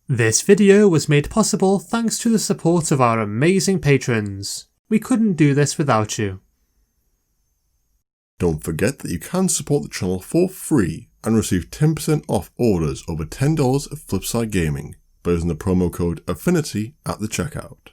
This video was made possible thanks to the support of our amazing patrons. We couldn't do this without you. Don't forget that you can support the channel for free and receive 10% off orders over $10 at Flipside Gaming by using the promo code Affinity at the checkout.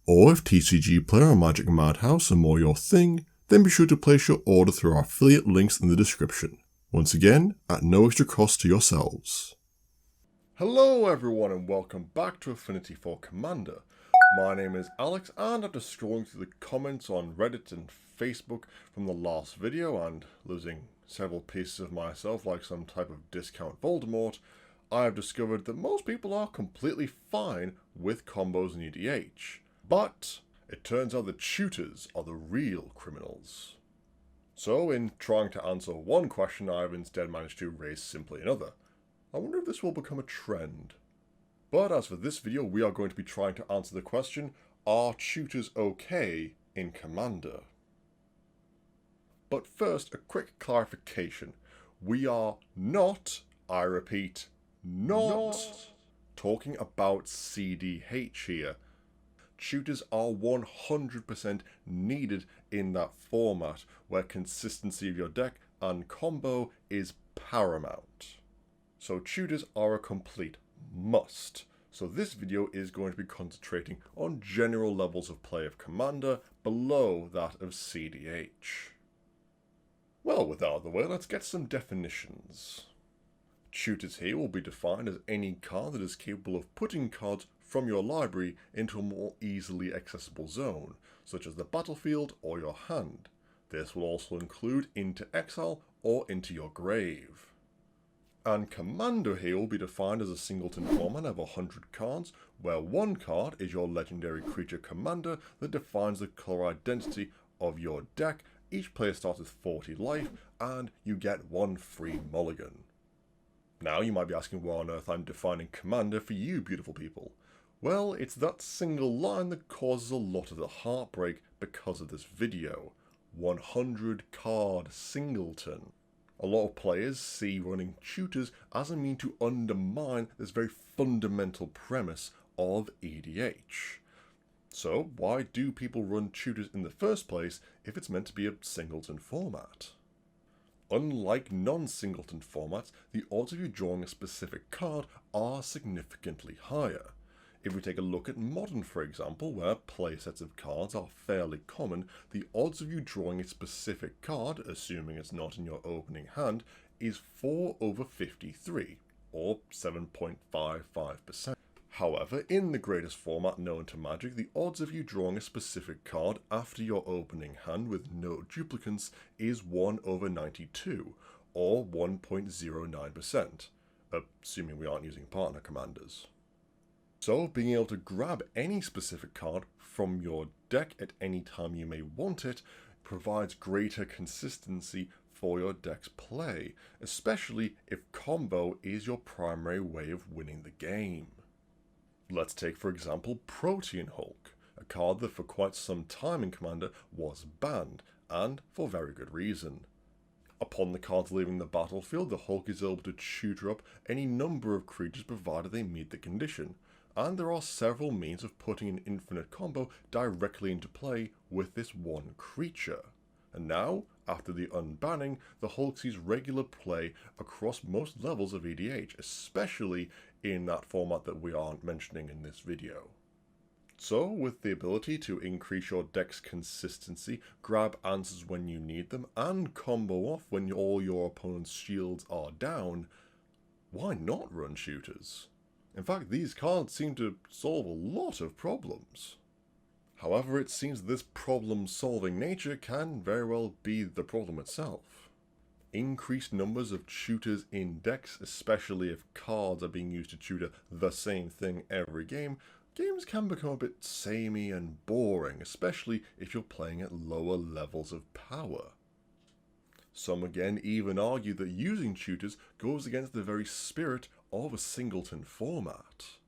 Or if TCG Player or Magic Madhouse are more your thing, then be sure to place your order through our affiliate links in the description. Once again, at no extra cost to yourselves. Hello everyone and welcome back to Affinity for Commander. My name is Alex and after scrolling through the comments on Reddit and Facebook from the last video and losing several pieces of myself like some type of discount Voldemort, I have discovered that most people are completely fine with combos in EDH. But it turns out that tutors are the real criminals. So in trying to answer one question, I have instead managed to raise simply another. I wonder if this will become a trend. But as for this video, we are going to be trying to answer the question, are tutors okay in Commander? But first, a quick clarification. We are not, I repeat, not talking about CDH here. Tutors are 100% needed in that format where consistency of your deck and combo is paramount. So tutors are a complete must. So this video is going to be concentrating on general levels of play of Commander below that of CDH. Well, with that out of the way, let's get some definitions. Tutors here will be defined as any card that is capable of putting cards from your library into a more easily accessible zone, such as the battlefield or your hand. This will also include into exile or into your grave. And Commander here will be defined as a singleton format of 100 cards, where one card is your legendary creature commander that defines the color identity of your deck. Each player starts with 40 life, and you get one free mulligan. Now you might be asking why on earth I'm defining Commander for you beautiful people. Well, it's that single line that causes a lot of the heartbreak because of this video. 100 card singleton. A lot of players see running tutors as a means to undermine this very fundamental premise of EDH. So why do people run tutors in the first place if it's meant to be a singleton format? Unlike non-singleton formats, the odds of you drawing a specific card are significantly higher. If we take a look at Modern, for example, where playsets of cards are fairly common, the odds of you drawing a specific card, assuming it's not in your opening hand, is 4/53, or 7.55%. However, in the greatest format known to Magic, the odds of you drawing a specific card after your opening hand with no duplicants is 1/92, or 1.09%, assuming we aren't using partner commanders. So, being able to grab any specific card from your deck at any time you may want it provides greater consistency for your deck's play, especially if combo is your primary way of winning the game. Let's take for example Protean Hulk, a card that for quite some time in Commander was banned, and for very good reason. Upon the cards leaving the battlefield, the Hulk is able to tutor up any number of creatures provided they meet the condition. And there are several means of putting an infinite combo directly into play with this one creature. And now, after the unbanning, the Hulk sees regular play across most levels of EDH, especially in that format that we aren't mentioning in this video. So, with the ability to increase your deck's consistency, grab answers when you need them, and combo off when all your opponent's shields are down, why not run tutors? In fact, these cards seem to solve a lot of problems. However, it seems this problem-solving nature can very well be the problem itself. Increased numbers of tutors in decks, especially if cards are being used to tutor the same thing every game, games can become a bit samey and boring, especially if you're playing at lower levels of power. Some again even argue that using tutors goes against the very spirit of a singleton format.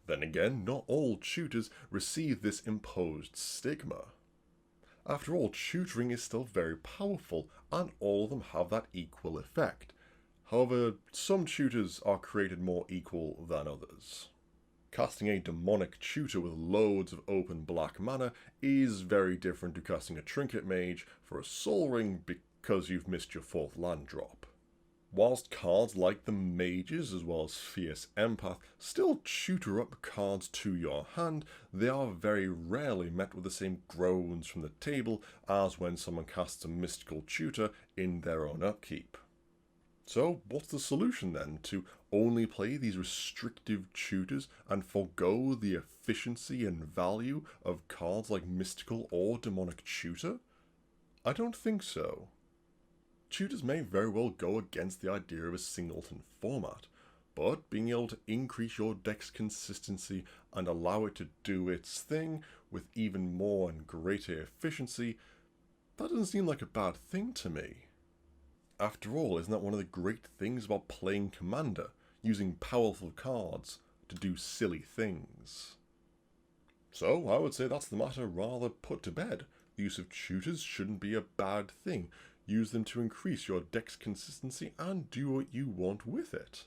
Then again, not all tutors receive this imposed stigma. After all, tutoring is still very powerful, and all of them have that equal effect. However, some tutors are created more equal than others. Casting a demonic tutor with loads of open black mana is very different to casting a trinket mage for a soul ring because you've missed your 4th land drop. Whilst cards like the mages as well as Fierce Empath still tutor up cards to your hand, they are very rarely met with the same groans from the table as when someone casts a mystical tutor in their own upkeep. So what's the solution then? To only play these restrictive tutors and forgo the efficiency and value of cards like mystical or demonic tutor? I don't think so. Tutors may very well go against the idea of a singleton format, but being able to increase your deck's consistency and allow it to do its thing with even more and greater efficiency, that doesn't seem like a bad thing to me. After all, isn't that one of the great things about playing Commander, using powerful cards to do silly things? So I would say that's the matter rather put to bed. The use of tutors shouldn't be a bad thing. Use them to increase your deck's consistency and do what you want with it.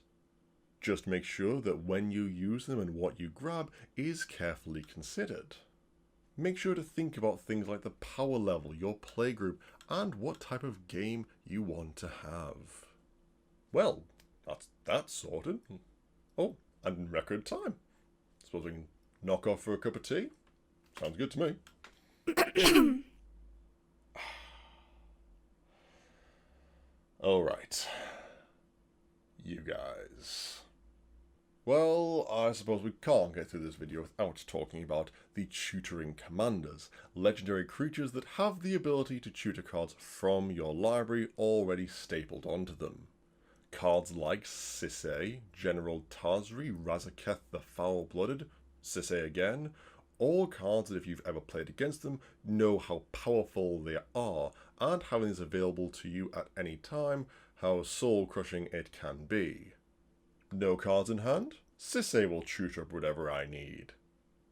Just make sure that when you use them and what you grab is carefully considered. Make sure to think about things like the power level, your playgroup, and what type of game you want to have. Well, that's that sorted. Oh, and in record time. Suppose we can knock off for a cup of tea? Sounds good to me. Alright. You guys. Well, I suppose we can't get through this video without talking about the tutoring commanders, legendary creatures that have the ability to tutor cards from your library already stapled onto them. Cards like Sisay, General Tazri, Razaketh the Foul-Blooded, Sisay again, all cards that if you've ever played against them know how powerful they are, and having this available to you at any time, how soul-crushing it can be. No cards in hand? Sisay will tutor up whatever I need.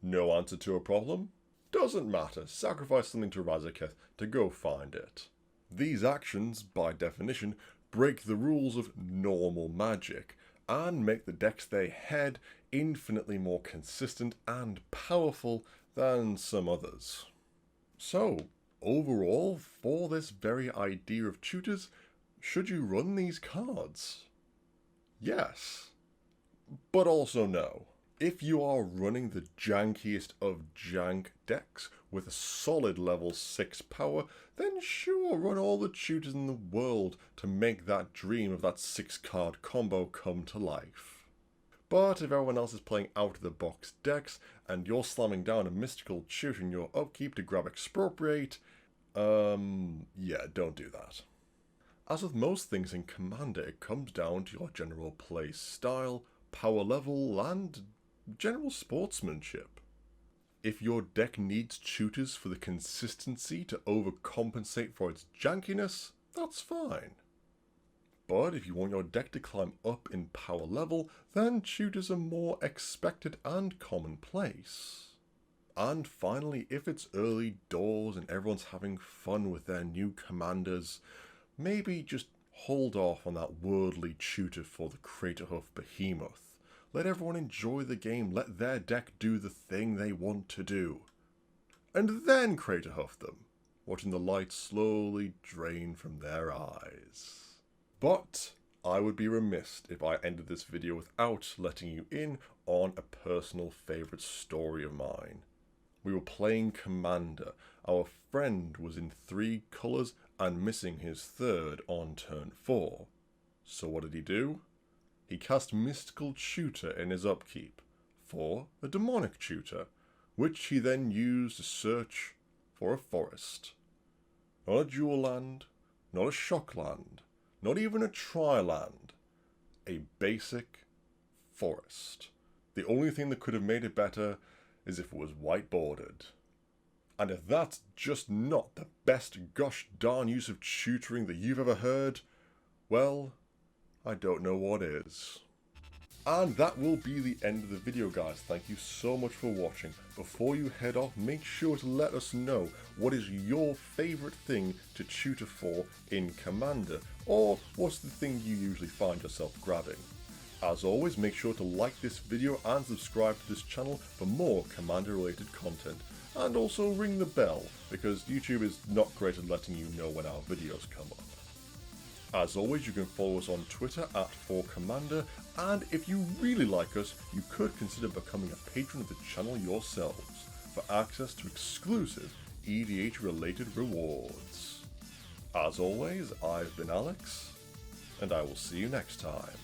No answer to a problem? Doesn't matter, sacrifice something to Razaketh to go find it. These actions, by definition, break the rules of normal magic, and make the decks they head infinitely more consistent and powerful than some others. So, overall, for this very idea of tutors, should you run these cards? Yes. But also no. If you are running the jankiest of jank decks with a solid level 6 power, then sure, run all the tutors in the world to make that dream of that 6-card combo come to life. But if everyone else is playing out-of-the-box decks, and you're slamming down a mystical tutor in your upkeep to grab Expropriate, yeah, don't do that. As with most things in Commander, it comes down to your general play style, power level, and general sportsmanship. If your deck needs tutors for the consistency to overcompensate for its jankiness, that's fine. But if you want your deck to climb up in power level, then tutors are more expected and commonplace. And finally, if it's early doors and everyone's having fun with their new commanders, maybe just hold off on that worldly tutor for the Craterhoof behemoth. Let everyone enjoy the game, let their deck do the thing they want to do. And then Craterhoof them, watching the light slowly drain from their eyes. But I would be remiss if I ended this video without letting you in on a personal favourite story of mine. We were playing Commander. Our friend was in 3 colours and missing his 3rd on turn 4. So what did he do? He cast Mystical Tutor in his upkeep for a Demonic Tutor, which he then used to search for a forest. Not a dual land, not a shock land, not even a tri-land. A basic forest. The only thing that could have made it better is if it was white bordered. And if that's just not the best gosh darn use of tutoring that you've ever heard, well, I don't know what is. And that will be the end of the video, guys. Thank you so much for watching. Before you head off, make sure to let us know what is your favourite thing to tutor for in Commander, or what's the thing you usually find yourself grabbing. As always, make sure to like this video and subscribe to this channel for more Commander related content. And also ring the bell, because YouTube is not great at letting you know when our videos come up. As always, you can follow us on Twitter at 4Commander, and if you really like us, you could consider becoming a patron of the channel yourselves for access to exclusive EDH related rewards. As always, I've been Alex, and I will see you next time.